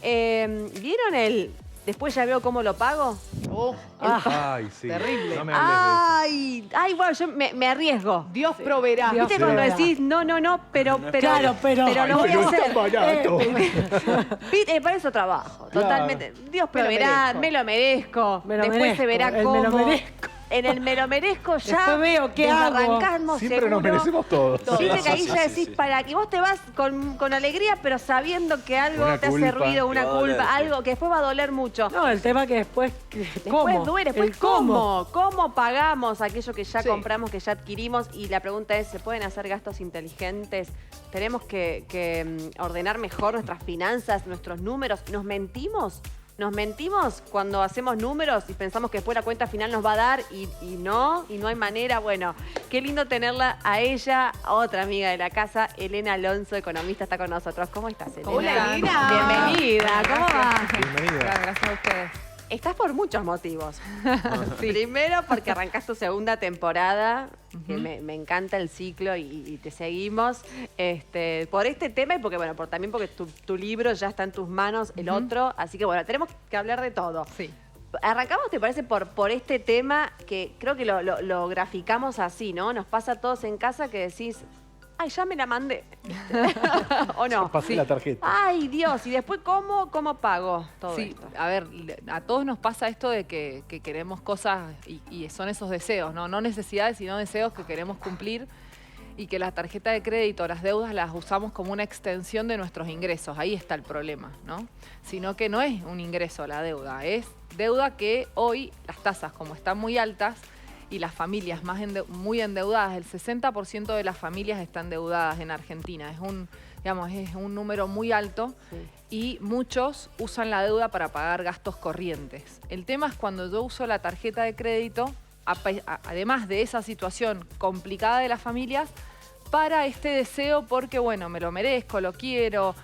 ¿Vieron el después ya veo cómo lo pago? Ay, sí. Terrible. No me hables Ay, bueno, yo me arriesgo. Dios proveerá. ¿Viste cuando decís, no, pero Claro, pero lo voy a no es hacer? tan barato. ¿Viste? Para eso trabajo, Claro. totalmente. Dios proveerá, me lo merezco. Me lo Después merezco, se verá el cómo. me lo merezco. En el me lo merezco ya. Después veo qué hago. arrancamos Siempre seguro. nos merecemos todo. Siempre que ahí ya decís, para que vos te vas con alegría, pero sabiendo que algo Una te hace culpa. ruido, una Que va a doler, culpa, sí. algo que después va a doler mucho. No, el tema que después... Después duele, después El cómo. ¿Cómo pagamos aquello que ya Sí. compramos, que ya adquirimos? Y la pregunta es, ¿se pueden hacer gastos inteligentes? ¿Tenemos que ordenar mejor nuestras finanzas, nuestros números? ¿Nos mentimos? ¿Nos mentimos cuando hacemos números y pensamos que después la cuenta final nos va a dar y no hay manera? Bueno, qué lindo tenerla a ella, otra amiga de la casa, Elena Alonso, economista, está con nosotros. ¿Cómo estás, Elena? Hola, Elena. Bienvenida, ¿cómo va? Bienvenida. Gracias a ustedes. Estás por muchos motivos. Primero porque arrancás tu segunda temporada, que me encanta el ciclo y te seguimos. Por este tema y porque, bueno, también porque tu libro ya está en tus manos, el otro. Así que, bueno, tenemos que hablar de todo. Sí. Arrancamos, ¿te parece? Por este tema que creo que lo graficamos así, ¿no? Nos pasa a todos en casa que decís, ay, ya me la mandé. ¿O no? Pasé la tarjeta. Ay, Dios. ¿Y después cómo pago todo Sí, esto? a ver, a todos nos pasa esto de que queremos cosas y son esos deseos, ¿no? No necesidades, sino deseos que queremos cumplir y que la tarjeta de crédito, las deudas, las usamos como una extensión de nuestros ingresos. Ahí está el problema, ¿no? Sino que no es un ingreso la deuda, es deuda que hoy las tasas, como están muy altas, y las familias muy endeudadas, el 60% de las familias están endeudadas en Argentina. Es un número muy alto y muchos usan la deuda para pagar gastos corrientes. El tema es cuando yo uso la tarjeta de crédito, además de esa situación complicada de las familias, para este deseo porque, bueno, me lo merezco, lo quiero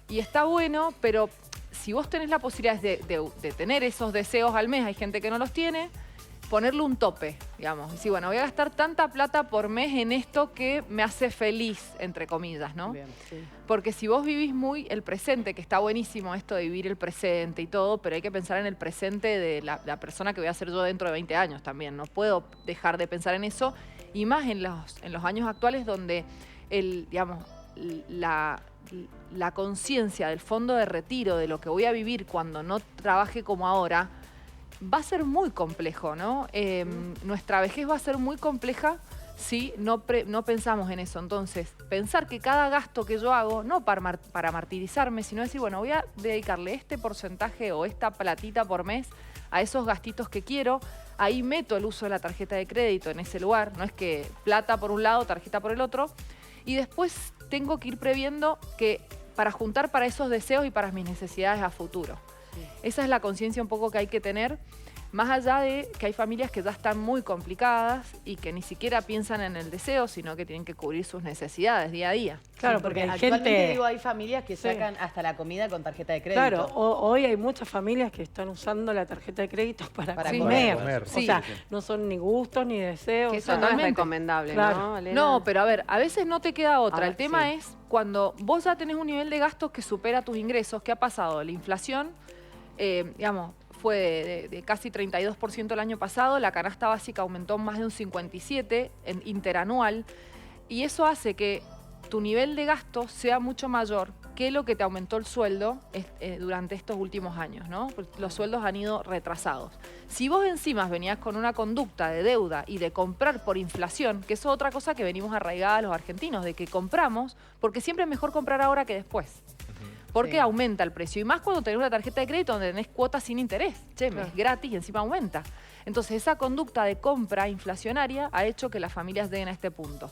y está bueno, pero si vos tenés la posibilidad de tener esos deseos al mes, hay gente que no los tiene, ponerle un tope, digamos. Decir, bueno, voy a gastar tanta plata por mes en esto que me hace feliz, entre comillas, ¿no? Bien, sí. Porque si vos vivís muy el presente, que está buenísimo esto de vivir el presente y todo, pero hay que pensar en el presente de la persona que voy a ser yo dentro de 20 años también. No puedo dejar de pensar en eso, y más en los años actuales donde la conciencia del fondo de retiro, de lo que voy a vivir cuando no trabaje como ahora, va a ser muy complejo, ¿no? Nuestra vejez va a ser muy compleja si no pensamos en eso. Entonces, pensar que cada gasto que yo hago, no para martirizarme, sino decir, bueno, voy a dedicarle este porcentaje o esta platita por mes a esos gastitos que quiero. Ahí meto el uso de la tarjeta de crédito en ese lugar. No es que plata por un lado, tarjeta por el otro. Y después tengo que ir previendo que para juntar para esos deseos y para mis necesidades a futuro. Esa es la conciencia un poco que hay que tener, más allá de que hay familias que ya están muy complicadas y que ni siquiera piensan en el deseo, sino que tienen que cubrir sus necesidades día a día. Claro, Sí, porque hay actualmente gente... digo, hay familias que Sí. sacan hasta la comida con tarjeta de crédito. Claro, hoy hay muchas familias que están usando la tarjeta de crédito para comer. comer. Sí. O sea, no son ni gustos ni deseos. Que o eso sea, no es totalmente. recomendable, Claro. ¿no, Elena? No, pero a ver, a veces no te queda otra. ver, El tema sí. es cuando vos ya tenés un nivel de gastos que supera tus ingresos. ¿Qué ha pasado? La inflación, fue de casi 32% el año pasado. La canasta básica aumentó más de un 57% en interanual. Y eso hace que tu nivel de gasto sea mucho mayor que lo que te aumentó el sueldo durante estos últimos años, ¿no? Los sueldos han ido retrasados. Si vos encima venías con una conducta de deuda y de comprar por inflación, que eso es otra cosa que venimos arraigada a los argentinos, de que compramos, porque siempre es mejor comprar ahora que después. Porque Sí. aumenta el precio. Y más cuando tenés una tarjeta de crédito donde tenés cuotas sin interés. Che, me es gratis y encima aumenta. Entonces esa conducta de compra inflacionaria ha hecho que las familias lleguen a este punto.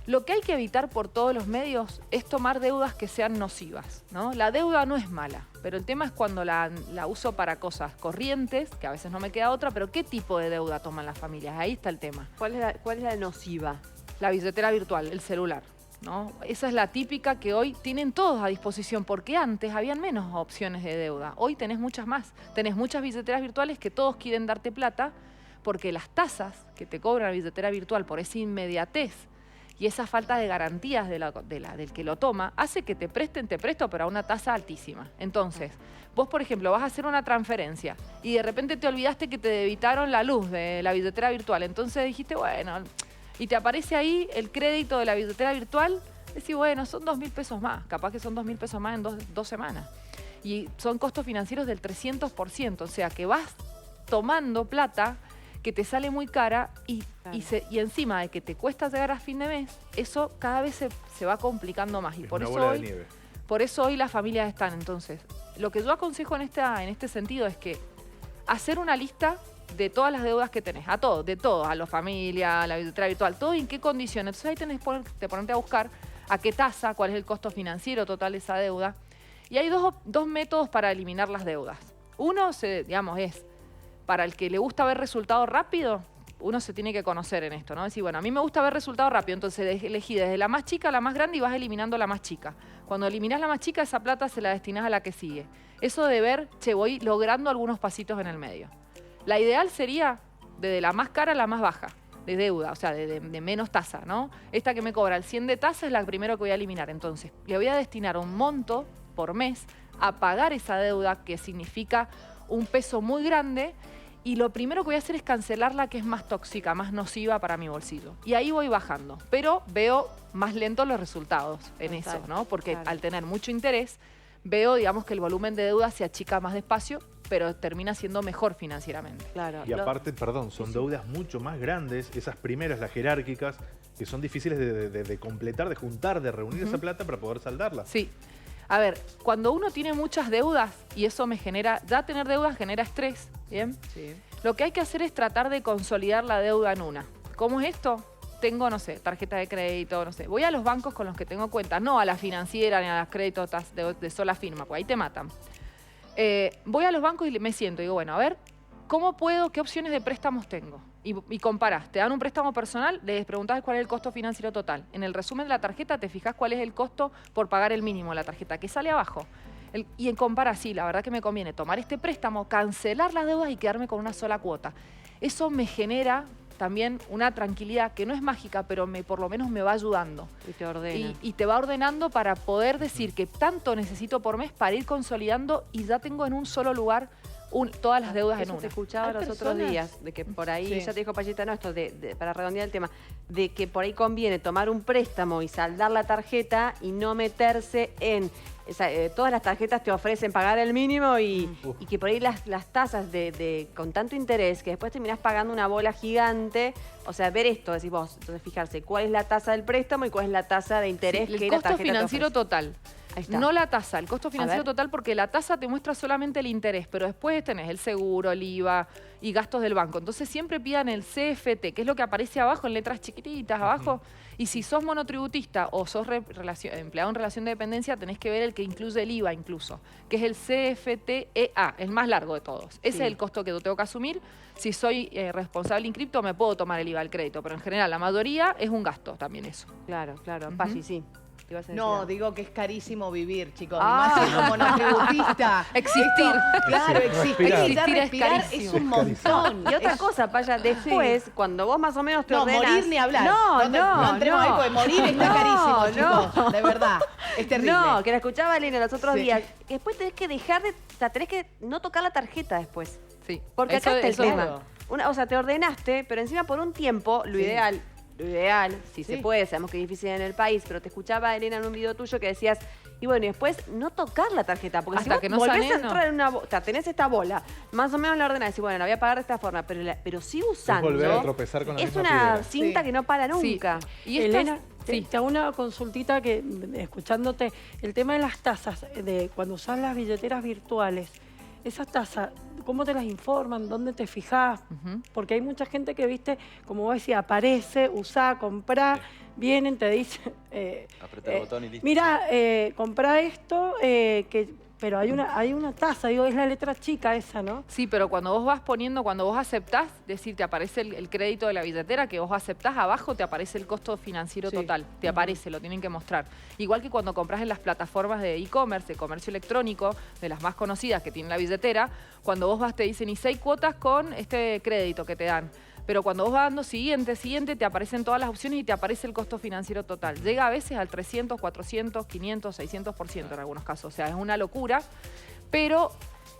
Lo que hay que evitar por todos los medios es tomar deudas que sean nocivas, ¿no? La deuda no es mala, pero el tema es cuando la uso para cosas corrientes, que a veces no me queda otra, pero ¿qué tipo de deuda toman las familias? Ahí está el tema. ¿Cuál es la nociva? La billetera virtual, el celular, ¿no? Esa es la típica que hoy tienen todos a disposición, porque antes habían menos opciones de deuda. Hoy tenés muchas más. Tenés muchas billeteras virtuales que todos quieren darte plata, porque las tasas que te cobra la billetera virtual por esa inmediatez Y esa falta de garantías del que lo toma hace que te presto, pero a una tasa altísima. Entonces, vos, por ejemplo, vas a hacer una transferencia y de repente te olvidaste que te debitaron la luz de la billetera virtual. Entonces dijiste, bueno, y te aparece ahí el crédito de la billetera virtual. Decís, bueno, son 2.000 pesos más. Capaz que son 2.000 pesos más en dos semanas. Y son costos financieros del 300%. O sea, que vas tomando plata que te sale muy cara y encima de que te cuesta llegar a fin de mes, eso cada vez se va complicando más. Y por eso hoy las familias están. Entonces, lo que yo aconsejo en este sentido es que hacer una lista de todas las deudas que tenés, de todo, a la familia, a la billetera virtual, todo en qué condiciones. Entonces ahí tenés que ponerte a buscar a qué tasa, cuál es el costo financiero total de esa deuda. Y hay dos métodos para eliminar las deudas. Uno, digamos, es para el que le gusta ver resultados rápidos, uno se tiene que conocer en esto, ¿no? Decir, bueno, a mí me gusta ver resultados rápidos, entonces elegí desde la más chica a la más grande y vas eliminando la más chica. Cuando eliminas la más chica, esa plata se la destinás a la que sigue. Eso de ver, voy logrando algunos pasitos en el medio. La ideal sería desde la más cara a la más baja de deuda, o sea, de menos tasa, ¿no? Esta que me cobra el 100 de tasa es la primera que voy a eliminar. Entonces, le voy a destinar un monto por mes a pagar esa deuda, que significa un peso muy grande. Y lo primero que voy a hacer es cancelar la que es más tóxica, más nociva para mi bolsillo. Y ahí voy bajando. Pero veo más lentos los resultados en eso, ¿no? Porque al tener mucho interés, veo, digamos, que el volumen de deuda se achica más despacio, pero termina siendo mejor financieramente. Claro. Y aparte, perdón, son deudas mucho más grandes, esas primeras, las jerárquicas, que son difíciles de completar, de juntar, de reunir esa plata para poder saldarla. Sí. A ver, cuando uno tiene muchas deudas, y eso me genera, ya tener deudas genera estrés, ¿bien? Sí. Lo que hay que hacer es tratar de consolidar la deuda en una. ¿Cómo es esto? Tengo, no sé, tarjeta de crédito, no sé. Voy a los bancos con los que tengo cuenta, no a la financiera ni a las créditos de sola firma, porque ahí te matan. Voy a los bancos y me siento y digo, bueno, a ver, ¿cómo puedo, qué opciones de préstamos tengo? Y comparás, te dan un préstamo personal, les preguntás cuál es el costo financiero total. En el resumen de la tarjeta te fijas cuál es el costo por pagar el mínimo de la tarjeta, que sale abajo. Y en comparás, sí, la verdad que me conviene tomar este préstamo, cancelar las deudas y quedarme con una sola cuota. Eso me genera también una tranquilidad que no es mágica, pero por lo menos me va ayudando. Y te ordena. Y te va ordenando para poder decir que tanto necesito por mes para ir consolidando y ya tengo en un solo lugar todas las deudas en Eso una. te escuchaba los otros días, de que por ahí, ya te dijo Payita, no, esto para redondear el tema, de que por ahí conviene tomar un préstamo y saldar la tarjeta y no meterse en... todas las tarjetas te ofrecen pagar el mínimo y que por ahí las tasas con tanto interés que después terminás pagando una bola gigante. O sea, ver esto, decís vos, entonces fijarse cuál es la tasa del préstamo y cuál es la tasa de interés que la tarjeta el costo financiero te ofrece. total. Ahí está. No la tasa, el costo financiero total, porque la tasa te muestra solamente el interés, pero después tenés el seguro, el IVA y gastos del banco. Entonces siempre pidan el CFT, que es lo que aparece abajo en letras chiquititas abajo. Y si sos monotributista o sos empleado en relación de dependencia, tenés que ver el que incluye el IVA incluso, que es el CFTEA, el más largo de todos. Ese es el costo que yo tengo que asumir. Si soy responsable inscripto, me puedo tomar el IVA del crédito, pero en general la mayoría es un gasto también eso. Claro, Pachi, sí. No, digo que es carísimo vivir, chicos. Ah. Más siendo monotributista. Existir. Claro, existir. Existir es Respirar carísimo. es un montón. Y otra cosa, Paya, después, cuando vos más o menos te No, ordenás... morir ni hablar. No entremos ahí porque morir está carísimo, chicos. De verdad. Es terrible. No, que la escuchaba Elena los otros Sí. días. Que después tenés que dejar de... O sea, tenés que no tocar la tarjeta después. Sí. Porque acá está el tema. claro. O sea, te ordenaste, pero encima por un tiempo, lo ideal, si se puede, sabemos que es difícil en el país, pero te escuchaba, Elena, en un video tuyo que decías, y bueno, y después no tocar la tarjeta, porque Hasta si que vos no volvés sanes, a entrar en una... O sea, tenés esta bola, más o menos la ordenás, y decís, bueno, la voy a pagar de esta forma, pero sigo usando. volver a tropezar con la es misma una piedra. cinta Sí. que no para nunca. Y Elena, sí. te hago una consultita que, escuchándote, el tema de las tasas, de cuando usas las billeteras virtuales, esas tasas, ¿cómo te las informan? ¿Dónde te fijas? Porque hay mucha gente que, viste, como vos decías, aparece, usa, compra, vienen, te dicen... Apretar el botón y listo. Mira, comprá esto, pero hay una tasa, digo, es la letra chica esa, ¿no? Sí, pero cuando vos vas poniendo, cuando vos aceptás, decir, te aparece el crédito de la billetera, que vos aceptás, abajo te aparece el costo financiero total. Te aparece, lo tienen que mostrar. Igual que cuando compras en las plataformas de e-commerce, de comercio electrónico, de las más conocidas que tienen la billetera, cuando vos vas te dicen, y 6 cuotas con este crédito que te dan. Pero cuando vos vas dando siguiente, te aparecen todas las opciones y te aparece el costo financiero total. Llega a veces al 300, 400, 500, 600% en algunos casos. O sea, es una locura. Pero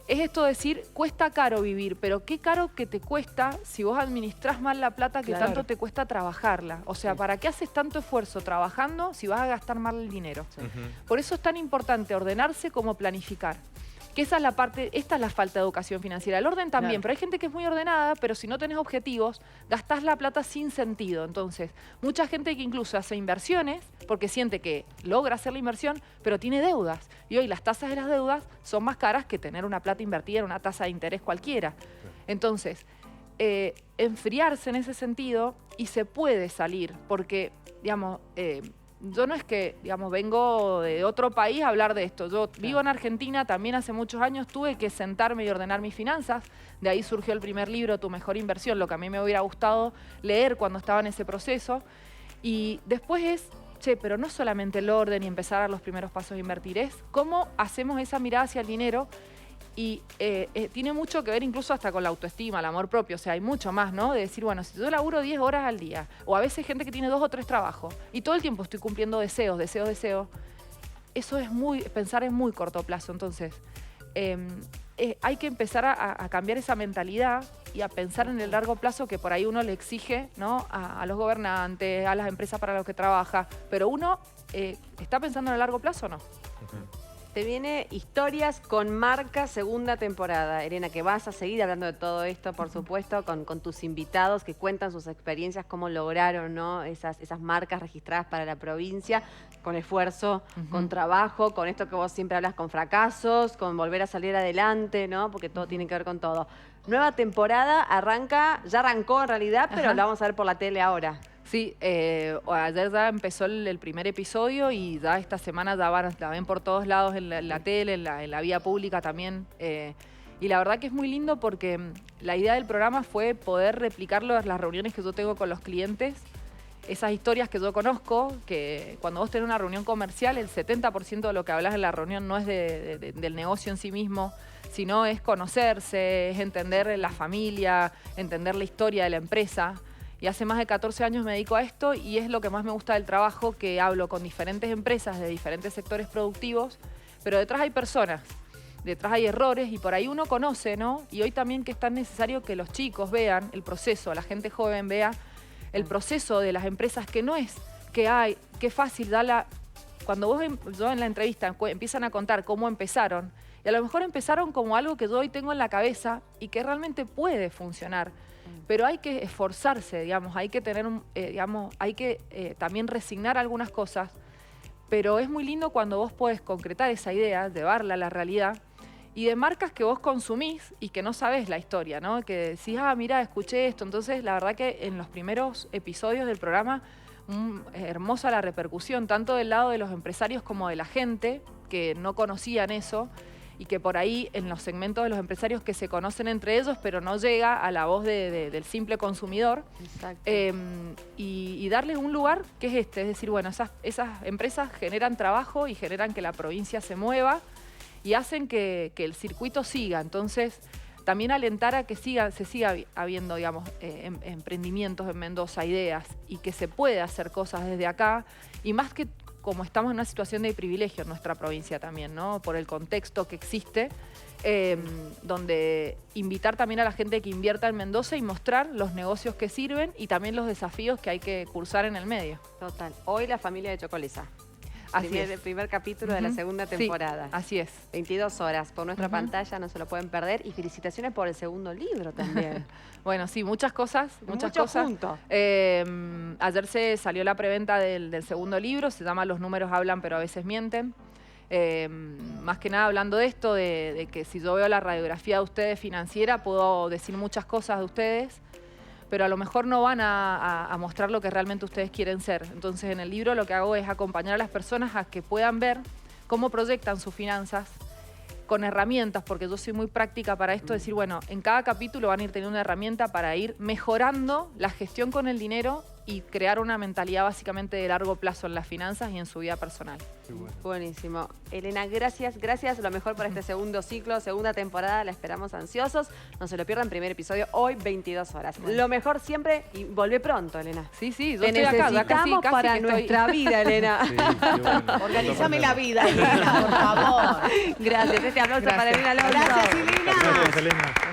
es esto de decir, cuesta caro vivir, pero qué caro que te cuesta si vos administrás mal la plata que tanto te cuesta trabajarla. O sea, ¿para qué haces tanto esfuerzo trabajando si vas a gastar mal el dinero? Por eso es tan importante ordenarse como planificar. Que esa es la parte, esta es la falta de educación financiera. El orden también, pero hay gente que es muy ordenada, pero si no tenés objetivos, gastás la plata sin sentido. Entonces, mucha gente que incluso hace inversiones porque siente que logra hacer la inversión, pero tiene deudas. Y hoy las tasas de las deudas son más caras que tener una plata invertida en una tasa de interés cualquiera. Entonces, enfriarse en ese sentido y se puede salir, porque, digamos, yo no es que, digamos, vengo de otro país a hablar de esto. Yo vivo en Argentina, también hace muchos años tuve que sentarme y ordenar mis finanzas. De ahí surgió el primer libro, Tu Mejor Inversión, lo que a mí me hubiera gustado leer cuando estaba en ese proceso. Y después es, pero no solamente el orden y empezar a dar los primeros pasos a invertir, es cómo hacemos esa mirada hacia el dinero. Y tiene mucho que ver incluso hasta con la autoestima, el amor propio. O sea, hay mucho más, ¿no? De decir, bueno, si yo laburo 10 horas al día, o a veces gente que tiene 2 o 3 trabajos, y todo el tiempo estoy cumpliendo deseos, eso es pensar en muy corto plazo. Entonces, hay que empezar a cambiar esa mentalidad y a pensar en el largo plazo que por ahí uno le exige, ¿no? A los gobernantes, a las empresas para las que trabaja. Pero uno, ¿está pensando en el largo plazo o no? Te viene Historias con Marca, segunda temporada. Elena, que vas a seguir hablando de todo esto, por supuesto, con tus invitados que cuentan sus experiencias, cómo lograron, ¿no? esas marcas registradas para la provincia, con esfuerzo, con trabajo, con esto que vos siempre hablas, con fracasos, con volver a salir adelante, ¿no? Porque todo tiene que ver con todo. Nueva temporada ya arrancó en realidad, pero la vamos a ver por la tele ahora. Sí, ayer ya empezó el primer episodio y ya esta semana la ven por todos lados en la tele, en la vía pública también. Y la verdad que es muy lindo porque la idea del programa fue poder replicarlo en las reuniones que yo tengo con los clientes. Esas historias que yo conozco, que cuando vos tenés una reunión comercial, el 70% de lo que hablas en la reunión no es del negocio en sí mismo, sino es conocerse, es entender la familia, entender la historia de la empresa. Y hace más de 14 años me dedico a esto y es lo que más me gusta del trabajo, que hablo con diferentes empresas de diferentes sectores productivos, pero detrás hay personas, detrás hay errores y por ahí uno conoce, ¿no? Y hoy también que es tan necesario que los chicos vean el proceso, la gente joven vea el proceso de las empresas, que no es que qué fácil cuando yo en la entrevista empiezan a contar cómo empezaron, y a lo mejor empezaron como algo que yo hoy tengo en la cabeza y que realmente puede funcionar. Pero hay que esforzarse, digamos, hay que tener, hay que también resignar algunas cosas, pero es muy lindo cuando vos podés concretar esa idea, llevarla a la realidad, y de marcas que vos consumís y que no sabés la historia, ¿no? Que decís, mira, escuché esto. Entonces, la verdad que en los primeros episodios del programa, hermosa la repercusión, tanto del lado de los empresarios como de la gente, que no conocían eso, y que por ahí en los segmentos de los empresarios que se conocen entre ellos, pero no llega a la voz del simple consumidor. Y darles un lugar que es es decir, bueno, esas empresas generan trabajo y generan que la provincia se mueva y hacen que el circuito siga. Entonces, también alentar a que se siga habiendo, digamos, emprendimientos en Mendoza, ideas, y que se puede hacer cosas desde acá, y más que como estamos en una situación de privilegio en nuestra provincia también, ¿no? Por el contexto que existe, donde invitar también a la gente que invierta en Mendoza y mostrar los negocios que sirven y también los desafíos que hay que cursar en el medio. Total. Hoy la familia de Chocolesa. Así es. El primer capítulo de la segunda temporada. Sí, así es. 22 horas por nuestra pantalla, no se lo pueden perder. Y felicitaciones por el segundo libro también. Bueno, sí, muchas cosas. Juntos. Ayer se salió la preventa del segundo libro, se llama Los números hablan pero a veces mienten. Más que nada hablando de esto, de que si yo veo la radiografía de ustedes financiera, puedo decir muchas cosas de ustedes, pero a lo mejor no van a mostrar lo que realmente ustedes quieren ser. Entonces, en el libro lo que hago es acompañar a las personas a que puedan ver cómo proyectan sus finanzas con herramientas, porque yo soy muy práctica para esto, decir, bueno, en cada capítulo van a ir teniendo una herramienta para ir mejorando la gestión con el dinero y crear una mentalidad básicamente de largo plazo en las finanzas y en su vida personal. Qué bueno. Buenísimo. Elena, gracias. Lo mejor por este segundo ciclo, segunda temporada. La esperamos ansiosos. No se lo pierdan, primer episodio hoy, 22 horas. Bueno. Lo mejor siempre y volvé pronto, Elena. Sí, sí, yo Te estoy acá, necesitamos casi para que estoy... nuestra vida, Elena. Sí, qué bueno. Organízame la vida, Elena, por favor. Gracias. Este aplauso Gracias. para Elena Alonso. Gracias, Elena. Gracias, Elena.